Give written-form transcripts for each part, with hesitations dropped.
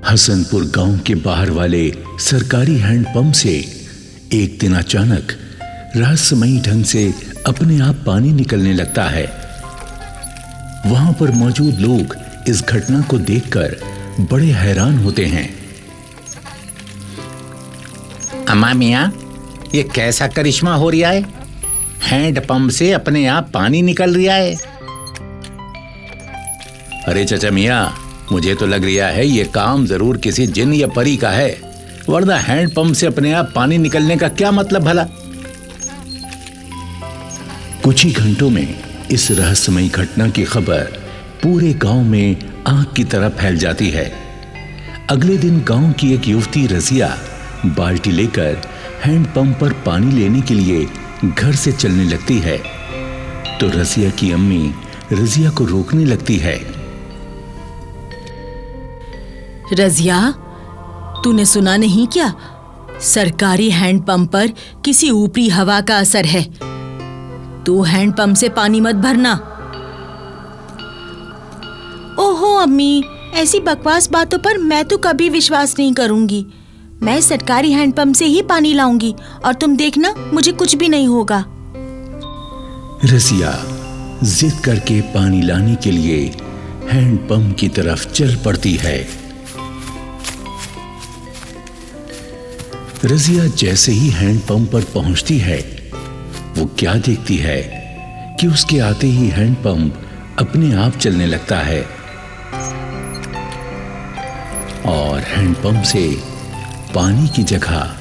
हसनपुर गांव के बाहर वाले सरकारी हैंडपंप से एक दिन अचानक रहस्यमयी ढंग से अपने आप पानी निकलने लगता है। वहां पर मौजूद लोग इस घटना को देखकर बड़े हैरान होते हैं। अम्मा मियां, ये कैसा करिश्मा हो रहा है? हैंडपंप से अपने आप पानी निकल रहा है। अरे चाचा मियां, मुझे तो लग रहा है ये काम जरूर किसी जिन या परी का है, वरना हैंडपंप से अपने आप पानी निकलने का क्या मतलब भला? कुछ ही घंटों में इस रहस्यमयी घटना की खबर पूरे गांव में आग की तरह फैल जाती है। अगले दिन गांव की एक युवती रजिया बाल्टी लेकर हैंडपंप पर पानी लेने के लिए घर से चलने लगती है, तो रजिया की अम्मी रजिया को रोकने लगती है। रजिया, तूने सुना नहीं क्या? सरकारी हैंडपंप पर किसी ऊपरी हवा का असर है। तू हैंडपंप से पानी मत भरना। ओहो अम्मी, ऐसी बकवास बातों पर मैं तो कभी विश्वास नहीं करूंगी। मैं सरकारी हैंडपंप से ही पानी लाऊंगी और तुम देखना, मुझे कुछ भी नहीं होगा। रजिया जिद करके पानी लाने के लिए हैंडपंप की तरफ चल पड़ती है। रजिया जैसे ही हैंडपंप पर पहुंचती है, वो क्या देखती है कि उसके आते ही हैंडपंप अपने आप चलने लगता है और हैंडपंप से पानी की जगह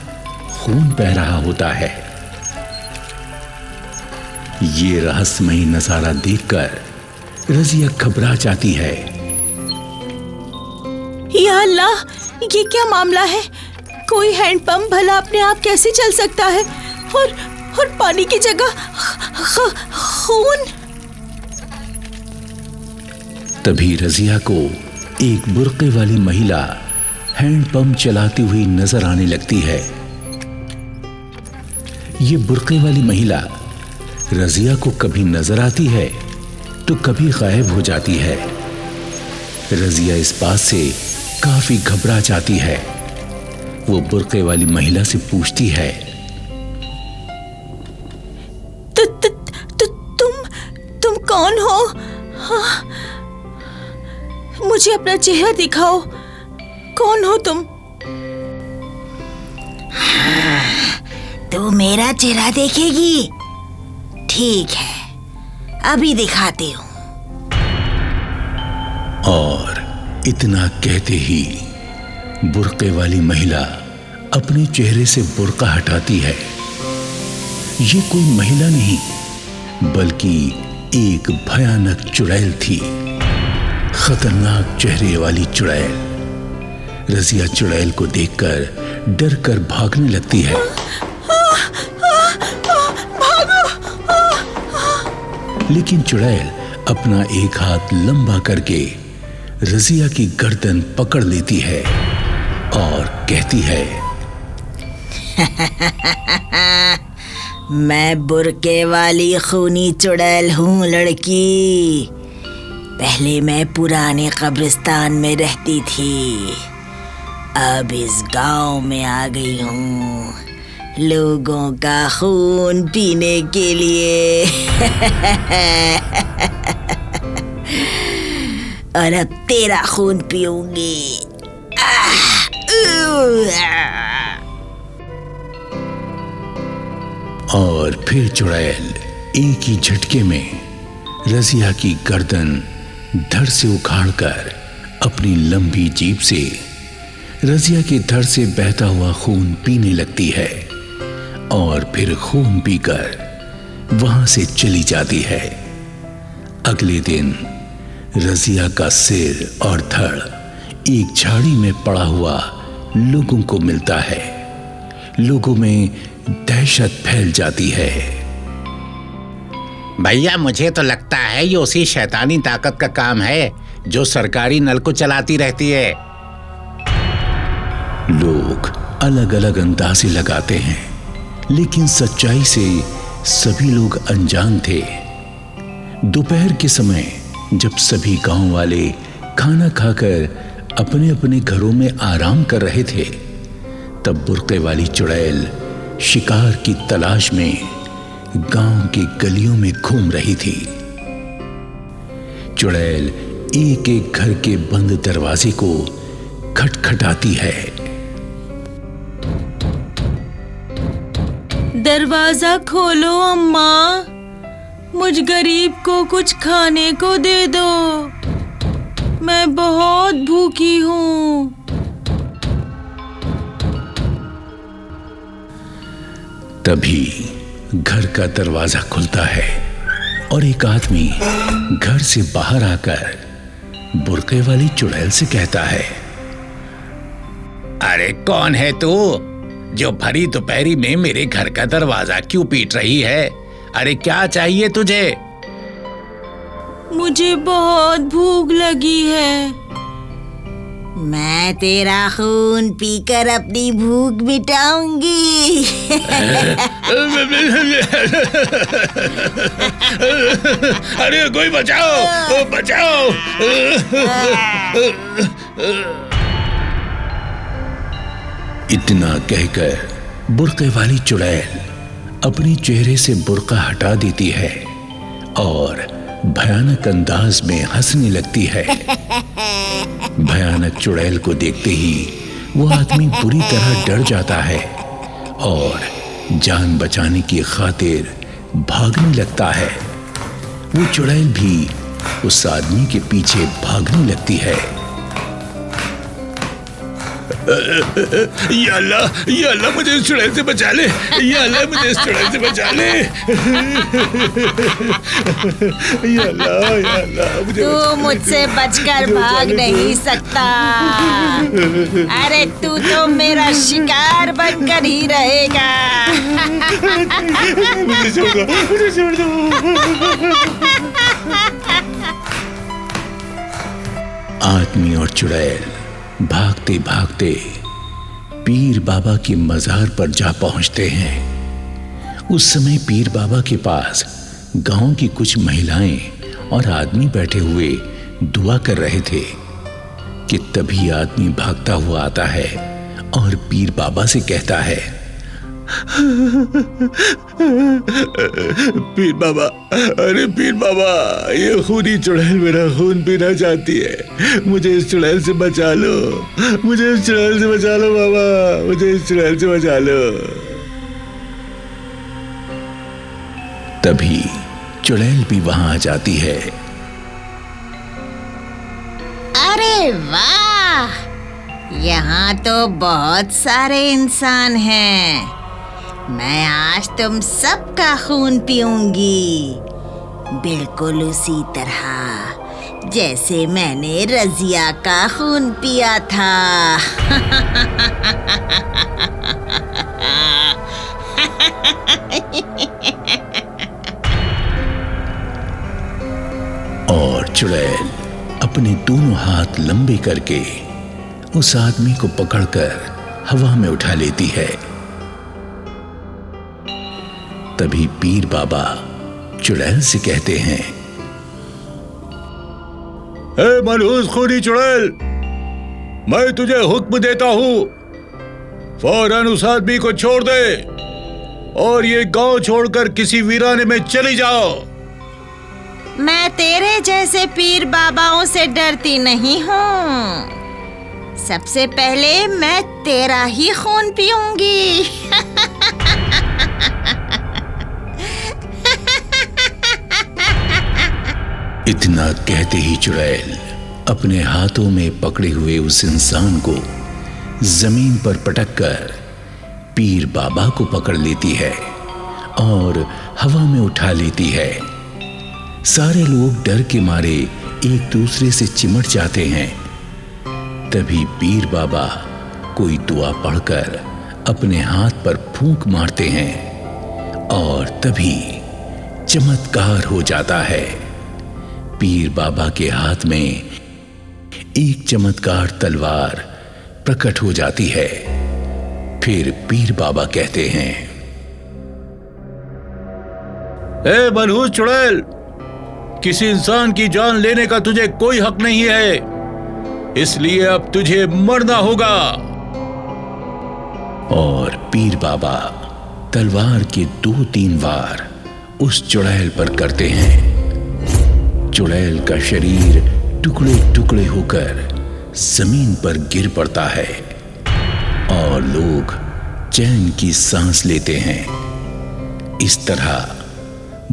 खून बह रहा होता है। ये रहस्यमयी नजारा देखकर रजिया घबरा जाती है। या अल्लाह, ये क्या मामला है? कोई हैंडपंप भला अपने आप कैसे चल सकता है और पानी की जगह खून? तभी रजिया को एक बुर्के वाली महिला हैंडपंप चलाती हुई नजर आने लगती है। ये बुर्के वाली महिला रजिया को कभी नजर आती है तो कभी गायब हो जाती है। रजिया इस बात से काफी घबरा जाती है। वो बुर्के वाली महिला से पूछती है, तुम कौन हो? हाँ, मुझे अपना चेहरा दिखाओ। कौन हो तुम? तू मेरा चेहरा देखेगी? ठीक है, अभी दिखाती हूँ। और इतना कहते ही बुर्के वाली महिला अपने चेहरे से बुर्का हटाती है। ये कोई महिला नहीं बल्कि एक भयानक चुड़ैल थी, खतरनाक चेहरे वाली चुड़ैल। रजिया चुड़ैल को देखकर डर कर भागने लगती है। लेकिन चुड़ैल अपना एक हाथ लंबा करके रजिया की गर्दन पकड़ लेती है और कहती है, मैं बुर्के वाली खूनी चुड़ैल हूँ लड़की। पहले मैं पुराने कब्रिस्तान में रहती थी, अब इस गांव में आ गई हूँ लोगों का खून पीने के लिए। और अब तेरा खून पीऊंगी। और फिर चुड़ैल एक ही झटके में रजिया की गर्दन धड़ से उखाड़कर अपनी लंबी जीभ से रजिया की धड़ से बहता हुआ खून पीने लगती है और फिर खून पीकर वहां से चली जाती है। अगले दिन रजिया का सिर और धड़ एक झाड़ी में पड़ा हुआ लोगों को मिलता है। लोगों में दहशत फैल जाती है। भैया, मुझे तो लगता है ये उसी शैतानी ताकत का काम है जो सरकारी नल को चलाती रहती है। लोग अलग अलग अंदाजे लगाते हैं, लेकिन सच्चाई से सभी लोग अनजान थे। दोपहर के समय जब सभी गांव वाले खाना खाकर अपने अपने घरों में आराम कर रहे थे, तब बुर्के वाली चुड़ैल शिकार की तलाश में गांव की गलियों में घूम रही थी। चुड़ैल एक एक घर के बंद दरवाजे को खटखटाती है। दरवाजा खोलो अम्मा, मुझ गरीब को कुछ खाने को दे दो, मैं बहुत भूखी हूँ। तभी घर का दरवाजा खुलता है और एक आदमी घर से बाहर आकर बुर्के वाली चुड़ैल से कहता है, अरे कौन है तू जो भरी दोपहरी में मेरे घर का दरवाजा क्यों पीट रही है? अरे क्या चाहिए तुझे? मुझे बहुत भूख लगी है। मैं तेरा खून पीकर अपनी भूख मिटाऊंगी। अरे कोई बचाओ, बचाओ। इतना कहकर बुर्के वाली चुड़ैल अपने चेहरे से बुर्का हटा देती है और भयानक अंदाज में हंसने लगती है। भयानक चुड़ैल को देखते ही वो आदमी बुरी तरह डर जाता है और जान बचाने की खातिर भागने लगता है। वो चुड़ैल भी उस आदमी के पीछे भागने लगती है। या अल्लाह मुझे इस चुड़ैल से बचा ले, या अल्लाह मुझे इस चुड़ैल से बचा ले। या अल्लाह मुझे तू मुझसे बचकर भाग नहीं सकता। अरे तू तो मेरा शिकार बनकर ही रहेगा। मुझे छोड़ दो। आदमी और चुड़ैल भागते भागते पीर बाबा की मजार पर जा पहुंचते हैं। उस समय पीर बाबा के पास गांव की कुछ महिलाएं और आदमी बैठे हुए दुआ कर रहे थे कि तभी आदमी भागता हुआ आता है और पीर बाबा से कहता है, पीर बाबा, अरे पीर बाबा, ये खूनी चुड़ैल मेरा खून पीना चाहती है, मुझे इस चुड़ैल से बचा लो, मुझे इस चुड़ैल से बचा लो बाबा, मुझे इस चुड़ैल से बचा लो। तभी चुड़ैल भी वहां आ जाती है। अरे वाह, यहाँ तो बहुत सारे इंसान हैं। मैं आज तुम सबका खून पीऊंगी, बिल्कुल उसी तरह जैसे मैंने रजिया का खून पिया था। और चुड़ैल अपने दोनों हाथ लंबे करके उस आदमी को पकड़कर हवा में उठा लेती है। तभी पीर बाबा चुड़ैल से कहते हैं, ए मनहूस खूनी चुड़ैल, मैं तुझे हुक्म देता हूं, फौरन उस आदमी को छोड़ दे और ये गांव छोड़कर किसी वीराने में चली जाओ। मैं तेरे जैसे पीर बाबाओं से डरती नहीं हूँ। सबसे पहले मैं तेरा ही खून पीऊंगी। इतना कहते ही चुड़ैल अपने हाथों में पकड़े हुए उस इंसान को जमीन पर पटककर पीर बाबा को पकड़ लेती है और हवा में उठा लेती है। सारे लोग डर के मारे एक दूसरे से चिमट जाते हैं। तभी पीर बाबा कोई दुआ पढ़कर अपने हाथ पर फूंक मारते हैं और तभी चमत्कार हो जाता है। पीर बाबा के हाथ में एक चमत्कार तलवार प्रकट हो जाती है। फिर पीर बाबा कहते हैं, ए मनहूस चुड़ैल, किसी इंसान की जान लेने का तुझे कोई हक नहीं है। इसलिए अब तुझे मरना होगा। और पीर बाबा तलवार के 2-3 वार उस चुड़ैल पर करते हैं। चुड़ैल का शरीर टुकड़े टुकड़े होकर जमीन पर गिर पड़ता है और लोग चैन की सांस लेते हैं। इस तरह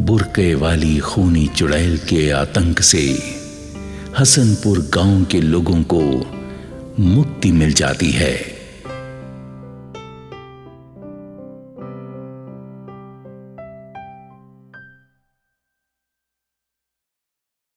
बुरके वाली खूनी चुड़ैल के आतंक से हसनपुर गांव के लोगों को मुक्ति मिल जाती है।